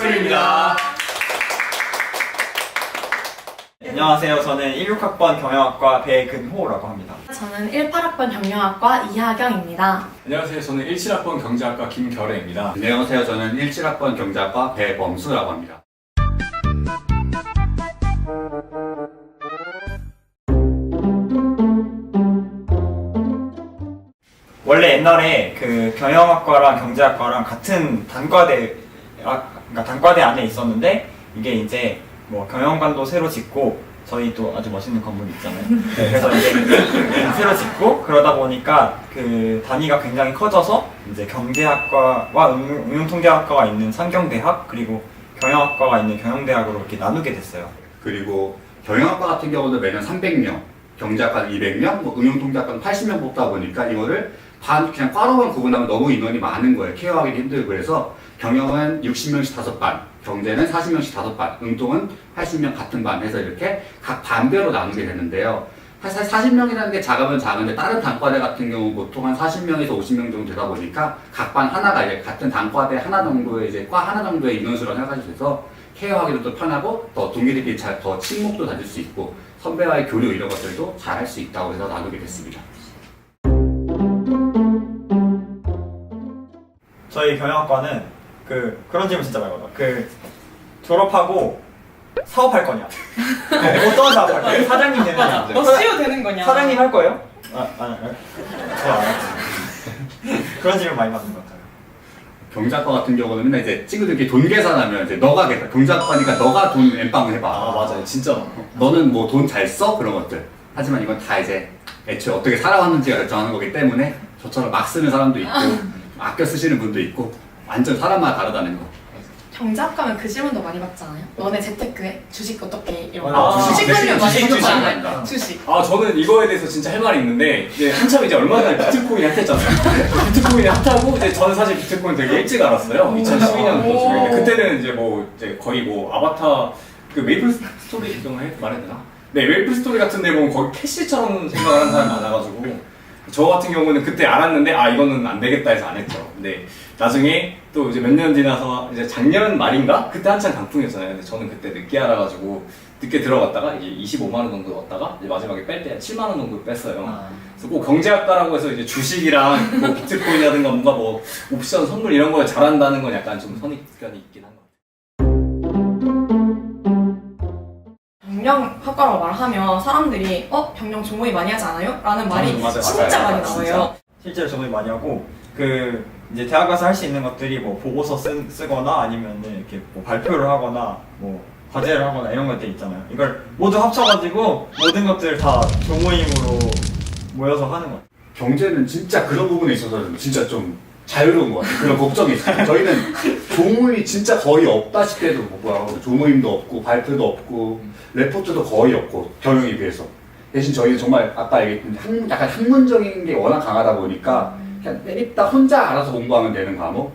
뮤지컬입니다. 안녕하세요. 저는 16학번 경영학과 배근호라고 합니다. 저는 18학번 경영학과 이하경입니다. 안녕하세요. 저는 17학번 경제학과 김결애입니다. 안녕하세요. 저는 17학번 경제학과 배범수라고 합니다. 원래 옛날에 그 경영학과랑 경제학과랑 같은 그러니까 단과대 안에 있었는데 이게 이제 뭐 경영관도 새로 짓고 저희 또 아주 멋있는 건물이 있잖아요. 그래서 이제 새로 짓고 그러다 보니까 그 단위가 굉장히 커져서 이제 경제학과와 응용통계학과가 있는 상경대학 그리고 경영학과가 있는 경영대학으로 이렇게 나누게 됐어요. 그리고 경영학과 같은 경우는 매년 300명, 경제학과는 200명, 뭐 응용통계학과는 80명 뽑다 보니까 이거를 그냥 과로만 구분하면 너무 인원이 많은 거예요. 케어하기도 힘들고. 그래서 경영은 60명씩 5반, 경제는 40명씩 5반, 응통은 80명 같은 반 해서 이렇게 각 반별로 나누게 되는데요. 사실 40명이라는 게 작으면 작은데 다른 단과대 같은 경우 보통 한 40명에서 50명 정도 되다 보니까 각 반 하나가 이제 같은 단과대 하나 정도의 이제 과 하나 정도의 인원수로 생각하셔서 돼서 케어하기도 또 편하고 더 동기들끼리 더 친목도 다질 수 있고 선배와의 교류 이런 것들도 잘 할 수 있다고 해서 나누게 됐습니다. 저희 경영학과는 그런 질문 진짜 많이 받아요. 졸업하고 사업할 거냐? 어떤 사업할 거예요? 사장님 되는 거냐? CEO 되는 거냐? 사장님 할 거예요? 저 안 할게요. 그런 질문 많이 받는 것 같아요. 경제학과 같은 경우는 맨날 이제 친구들끼리 돈 계산하면 이제 너가 계산, 경제학과니까 너가 돈 엠빵을 해봐. 맞아요. 진짜. 너는 뭐 돈 잘 써? 그런 것들. 하지만 이건 다 이제 애초에 어떻게 살아왔는지가 결정하는 거기 때문에 저처럼 막 쓰는 사람도 있고 아껴 쓰시는 분도 있고 완전 사람마다 다르다는 거. 경제학과면 그 질문도 많이 받잖아요. 너네 재테크해? 주식 어떻게 이런 아, 거. 주식 관련 많이 주식 받잖아요. 주식. 저는 이거에 대해서 진짜 할 말이 있는데 이제 한참 이제 얼마 전에 비트코인이 핫했잖아요. 비트코인이 핫하고 이제 저는 사실 비트코인 되게 일찍 알았어요. 2012년도. 그때는 이제 이제 거의 아바타 그 메이플 스토리 이런 거 말해야 되나? 네, 메이플 스토리 같은 데 보면 거의 캐시처럼 생각을 하는 사람이 많아가지고 저 같은 경우는 그때 알았는데 이거는 안 되겠다 해서 안 했죠. 근데 나중에 또 이제 몇 년 지나서 이제 작년 말인가? 그때 한창 강풍이었잖아요. 근데 저는 그때 늦게 알아가지고 늦게 들어갔다가 이제 25만 원 정도 넣었다가 이제 마지막에 뺄 때 7만 원 정도 뺐어요. 그래서 꼭 경제학과라고 해서 이제 주식이랑 뭐 비트코인이라든가 뭔가 옵션 선물 이런 거에 잘한다는 건 약간 좀 선입견이 있긴 한 것 같아요. 경영학과라고 말하면 사람들이 경영 종목이 많이 하지 않아요? 라는 말이 맞아요. 진짜 많이 진짜. 나와요. 실제로 저도 많이 하고 이제 대학 가서 할 수 있는 것들이 보고서 쓰거나 아니면 이렇게 발표를 하거나 과제를 하거나 이런 것들 있잖아요. 이걸 모두 합쳐가지고 모든 것들을 다 조모임으로 모여서 하는 거예요. 경제는 진짜 그런 부분에 있어서는 진짜 좀 자유로운 것 같아요. 그런 걱정이 있어요. 저희는 조모임이 진짜 거의 없다시피 해도 뭐고 조모임도 없고 발표도 없고 레포트도 거의 없고 경영에 비해서. 대신 저희는 정말 아까 얘기했던 약간 학문적인 게 워낙 강하다 보니까 그냥 내립다 혼자 알아서 공부하면 되는 과목.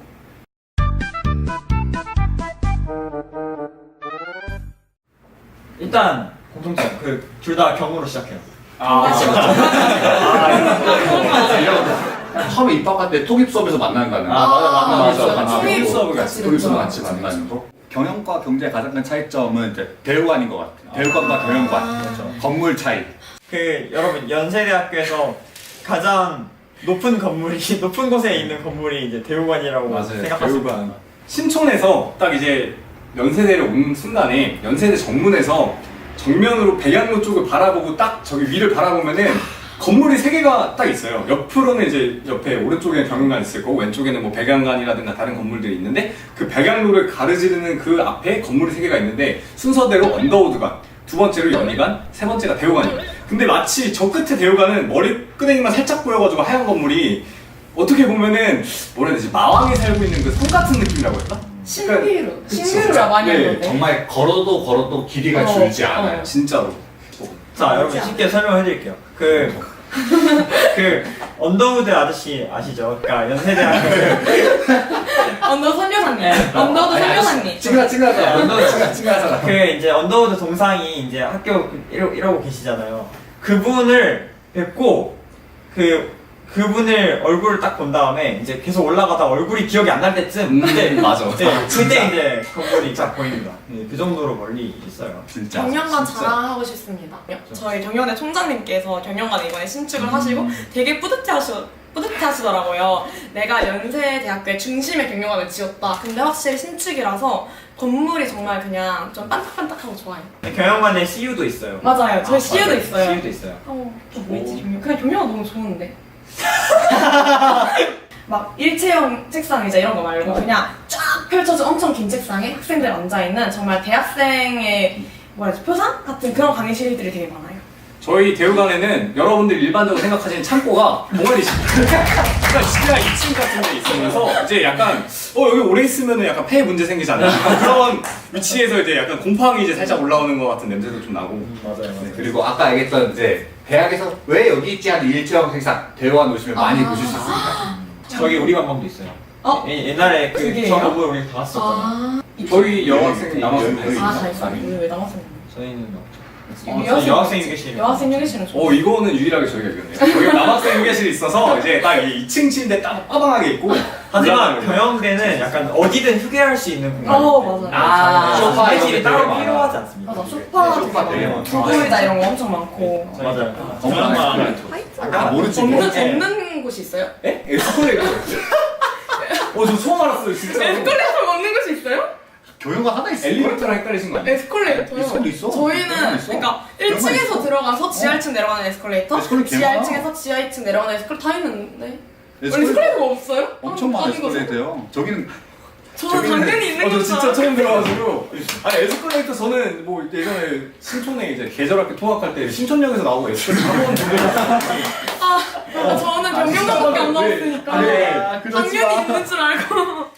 일단 공통점 둘 다 경으로 시작해요. 처음에 입학할 때 통입 수업에서 만나는 거는 맞아. 통입 수업을 같이 통입 수업 듣죠. 같이 만나는 거. 경영과 경제의 가장 큰 차이점은 이제 대우관인 것 같아요. 대우관과 경영관. 그렇죠. 건물 차이. 여러분 연세대학교에서 가장 높은 곳에 있는 건물이 이제 대우관이라고 생각하시면 돼요. 신촌에서 딱 이제 연세대를 온 순간에 연세대 정문에서 정면으로 백양로 쪽을 바라보고 딱 저기 위를 바라보면은 건물이 3개가 딱 있어요. 옆으로는 이제 옆에 오른쪽에는 경영관 있을 거고 왼쪽에는 백양관이라든가 다른 건물들이 있는데 그 백양로를 가르지르는 그 앞에 건물이 3개가 있는데 순서대로 언더우드관, 두 번째로 연희관, 세 번째가 대우관이에요. 근데 마치 저 끝에 대우관은 머리끄댕이만 살짝 보여가지고 하얀 건물이 어떻게 보면은 뭐라 해야 되지? 마왕이 살고 있는 그 섬 같은 느낌이라고 할까? 신기루라 많이 하는데. 정말 걸어도 길이가 줄지 않아요. 진짜로. 자, 여러분 쉽게 설명해 드릴게요. 언더우드 아저씨 아시죠? 그러니까 연세대학교 언더 선교사님. 언더도 선교사님. 찡하잖아. 이제 언더우드 동상이 이제 학교 이러고 계시잖아요. 그분을 뵙고 그분을 얼굴을 딱 본 다음에 이제 계속 올라가다 얼굴이 기억이 안 날 때쯤 그때 맞아. 네, 그때 이제 건물이 딱 보입니다. 네, 그 정도로 멀리 있어요. 진짜. 경영관 진짜. 자랑하고 싶습니다. 저희 경영대 총장님께서 경영관에 이번에 신축을 하시고 되게 뿌듯해하시더라고요. 내가 연세대학교의 중심에 경영관을 지었다. 근데 확실히 신축이라서 건물이 정말 그냥 좀 반짝반짝하고 좋아요. 경영관에 CU도 있어요. 맞아요. 저희 아, CU도 맞아요. 있어요. CU도 있어요. 뭐 있지 경영? 그냥 경영관 너무 좋은데. 막 일체형 책상 의자 이런 거 말고 그냥 쫙 펼쳐진 엄청 긴 책상에 학생들 앉아있는 정말 대학생의 뭐라 해야지 표상? 같은 그런 강의실들이 되게 많아요. 저희 대우관에는 여러분들 일반적으로 생각하시는 창고가 동아리 그러니까 지하 2층 같은 데 있으면서 이제 약간 여기 오래 있으면 약간 폐 문제 생기지 않나 약간 그런 위치에서 이제 약간 곰팡이 이제 살짝 올라오는 것 같은 냄새도 좀 나고 맞아요. 네, 그리고 아까 얘기했던 이제 대학에서 왜 여기 있지 하는 일체형 책상 대우관 오시면 많이 보실 수 있습니다. 저기 우리 관광도 있어요. 어? 옛날에 그 그게요? 저 건물 우리 다 왔었잖아요. 아, 저희 여학생 남학생 다 여기 있어요. 다 있어요. 왜 남았어요? 저희는 없죠. 여학생 여학생 휴게실. 여학생 휴게실은 좋아요. 이거는 유일하게 저희가 이겼네요. 저희가 남학생 휴게실이 있어서 이제 딱 2층 침대 딱 빠방하게 있고 하지만 경영대는 약간 어디든 휴게할 수 있는 공간. 맞아요. 아, 소파 휴게실이 이런 게 따로 되게 필요하지 않습니다. 맞아. 소파, 소파 되게 많아. 두부의자 이런 거 엄청 많고. 맞아요. 경영관 아, 모르지. 없는 곳이 있어요? 에? 에스컬레이터? 저 처음 알았어요 진짜. 에스컬레이터가 없는 곳이 있어요? 교육관 하나 있어. 엘리베이터랑 헷갈리신 거 아니에요? 에스컬레이터요? 있어. 저희는 있어. 그러니까 그런 1층에서 거 들어가서 지하 1층 내려가는 에스컬레이터, 에스컬레이터 지하 개많아. 1층에서 지하 2층 내려가는 에스컬레이터 다 있는데 원래 에스컬레이터 에스컬레이터가 없어요? 엄청 많아 아닌 거죠? 에스컬레이터요. 저기는 저는 당연히 있는 저 줄 진짜 처음 들어가지고 아니 에스컬레이터 저는 뭐 예전에 신촌에 이제 계절학교 통학할 때 신촌역에서 나오고 에스컬레이터 한번 저는 경영관밖에 안 나왔으니까 네. 당연히 있는 줄 알고.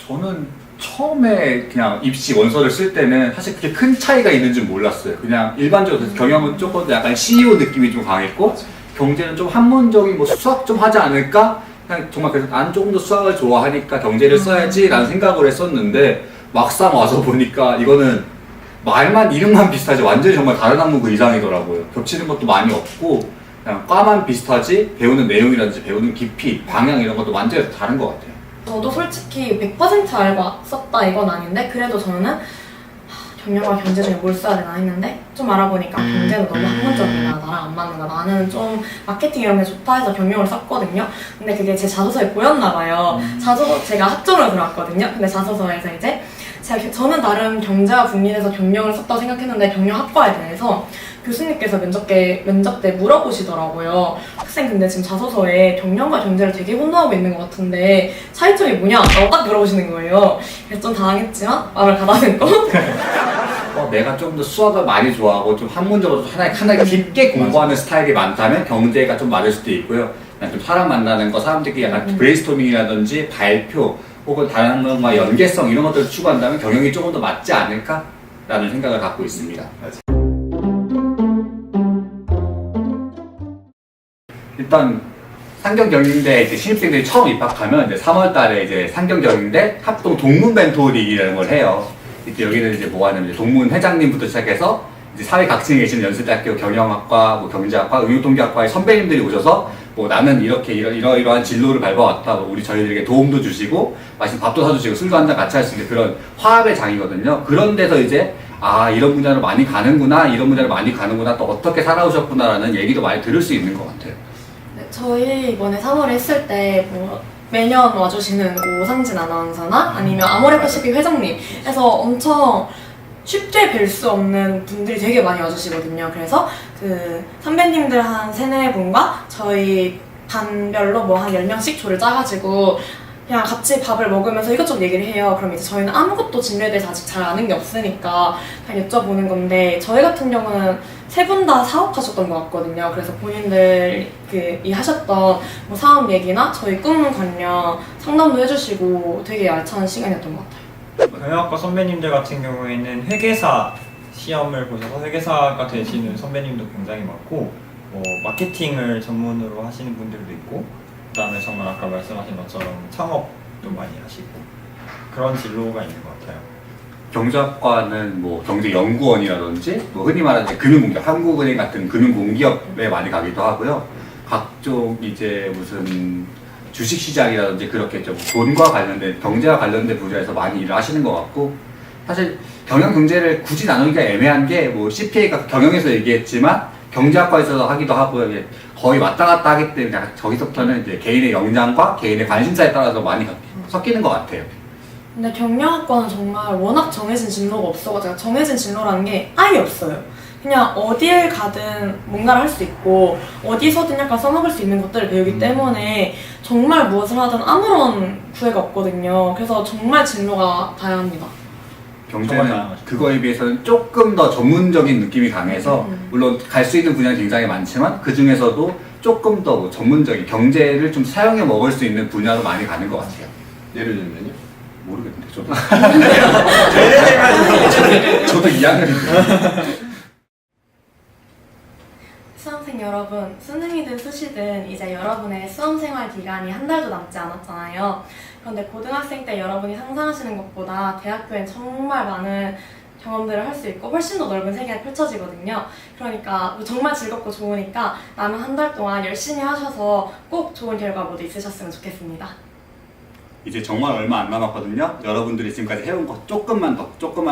저는 처음에 그냥 입시 원서를 쓸 때는 사실 그렇게 큰 차이가 있는 줄 몰랐어요. 그냥 일반적으로 경영은 조금 더 약간 CEO 느낌이 좀 강했고 경제는 좀 학문적인 뭐 수학 좀 하지 않을까? 그냥 정말 그래서 난 조금 더 수학을 좋아하니까 경제를 써야지라는 생각을 했었는데 막상 와서 보니까 이거는 말만 이름만 비슷하지 완전히 정말 다른 학문 그 이상이더라고요. 겹치는 것도 많이 없고 그냥 과만 비슷하지 배우는 내용이라든지 배우는 깊이, 방향 이런 것도 완전히 다른 것 같아요. 저도 솔직히 100% 알고 썼다 이건 아닌데 그래도 저는 경영과 경제 중에 뭘 써야 되나 했는데 좀 알아보니까 경제는 너무 학문적이다, 나랑 안 맞는다, 나는 좀 마케팅 이런 게 좋다 해서 경영을 썼거든요. 근데 그게 제 자소서에 보였나 봐요. 자소서 제가 학종을 들어왔거든요. 근데 자소서에서 이제 저는 나름 경제와 분리돼서 경영을 썼다고 생각했는데 경영학과에 대해서 교수님께서 면접 때 물어보시더라고요. 학생 근데 지금 자소서에 경영과 경제를 되게 혼동하고 있는 것 같은데 차이점이 뭐냐? 라고 딱 물어보시는 거예요. 그래서 좀 당황했지만 마음을 가다듬고 내가 좀 더 수학을 많이 좋아하고 좀 학문적으로 하나 깊게 공부하는 스타일이 많다면 경제가 좀 맞을 수도 있고요. 그냥 좀 사람 만나는 거, 사람들끼리 약간 브레인스토밍이라든지 발표 혹은 다른 학문과 연계성 이런 것들을 추구한다면 경영이 조금 더 맞지 않을까라는 생각을 갖고 있습니다. 일단 상경경영대 이제 신입생들이 처음 입학하면 이제 3월달에 이제 상경경영대 합동 동문 멘토링이라는 걸 해요. 이때 여기는 이제 뭐 하냐면 동문 회장님부터 시작해서 이제 사회 각층에 계시는 연세대학교 경영학과, 뭐 경제학과, 응용통계학과의 선배님들이 오셔서 뭐 나는 이렇게 이러한 진로를 밟아왔다. 뭐 저희들에게 도움도 주시고 맛있는 밥도 사주시고 술도 한잔 같이 할 수 있는 그런 화합의 장이거든요. 그런 데서 이제 이런 분야로 많이 가는구나, 이런 분야로 많이 가는구나, 또 어떻게 살아오셨구나라는 얘기도 많이 들을 수 있는 것 같아요. 네, 저희 이번에 3월에 했을 때 뭐 매년 와주시는 오상진 아나운서나 아니면 아모레퍼시픽 회장님 해서 엄청 쉽게 뵐 수 없는 분들이 되게 많이 와주시거든요. 그래서 그 선배님들 한 3-4분과 저희 반별로 뭐 한 10명씩 조를 짜가지고 그냥 같이 밥을 먹으면서 이것저것 얘기를 해요. 그럼 이제 저희는 아무것도 진로에 대해서 아직 잘 아는 게 없으니까 그냥 여쭤보는 건데 저희 같은 경우는 3분 다 사업하셨던 것 같거든요. 그래서 본인들이 하셨던 뭐 사업 얘기나 저희 꿈 관련 상담도 해주시고 되게 알찬 시간이었던 것 같아요. 경영학과 선배님들 같은 경우에는 회계사 시험을 보셔서 회계사가 되시는 선배님도 굉장히 많고 뭐 마케팅을 전문으로 하시는 분들도 있고 그다음에 정말 아까 말씀하신 것처럼 창업도 많이 하시고 그런 진로가 있는 것 같아요. 경제학과는 뭐 경제연구원이라든지 뭐 흔히 말하는 금융공기업, 한국은행 같은 금융공기업에 많이 가기도 하고요. 각종 이제 무슨 주식시장이라든지 그렇게 좀 돈과 관련된 경제와 관련된 분야에서 많이 일을 하시는 것 같고, 사실 경영경제를 굳이 나누기가 애매한 게 뭐 CPA가 경영에서 얘기했지만 경제학과에서 하기도 하고요. 이게 거의 왔다 갔다 하기 때문에 약간 저기서부터는 이제 개인의 역량과 개인의 관심사에 따라서 많이 섞이는 것 같아요. 근데 경영학과는 정말 워낙 정해진 진로가 없어가지고 정해진 진로라는 게 아예 없어요. 그냥 어디에 가든 뭔가를 할 수 있고 어디서든 약간 써먹을 수 있는 것들을 배우기 때문에 정말 무엇을 하든 아무런 구애가 없거든요. 그래서 정말 진로가 다양합니다. 경제는 다양하죠. 그거에 비해서는 조금 더 전문적인 느낌이 강해서 물론 갈 수 있는 분야는 굉장히 많지만 그 중에서도 조금 더뭐 전문적인 경제를 좀 사용해 먹을 수 있는 분야로 많이 가는 것 같아요. 예를 들면요? 모르겠는데 저도 예를 들면 저도 2학년인데 수험생 여러분, 수능이든 수시든 이제 여러분의 수험생활 기간이 한 달도 남지 않았잖아요. 그런데 고등학생 때 여러분이 상상하시는 것보다 대학교엔 정말 많은 경험들을 할 수 있고 훨씬 더 넓은 세계가 펼쳐지거든요. 그러니까 정말 즐겁고 좋으니까 남은 한 달 동안 열심히 하셔서 꼭 좋은 결과 모두 있으셨으면 좋겠습니다. 이제 정말 얼마 안 남았거든요. 여러분들이 지금까지 해온 거 조금만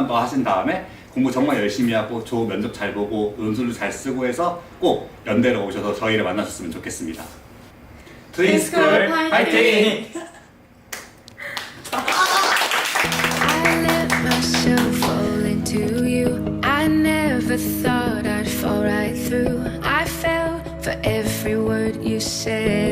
더 하신 다음에 공부 정말 열심히 하고 좋은 면접 잘 보고 논술도 잘 쓰고 해서 꼭 연대로 오셔서 저희를 만나셨으면 좋겠습니다. 트윈스쿨 파이팅! I let myself fall into you. I never thought I'd fall right through. I fell for every word you said.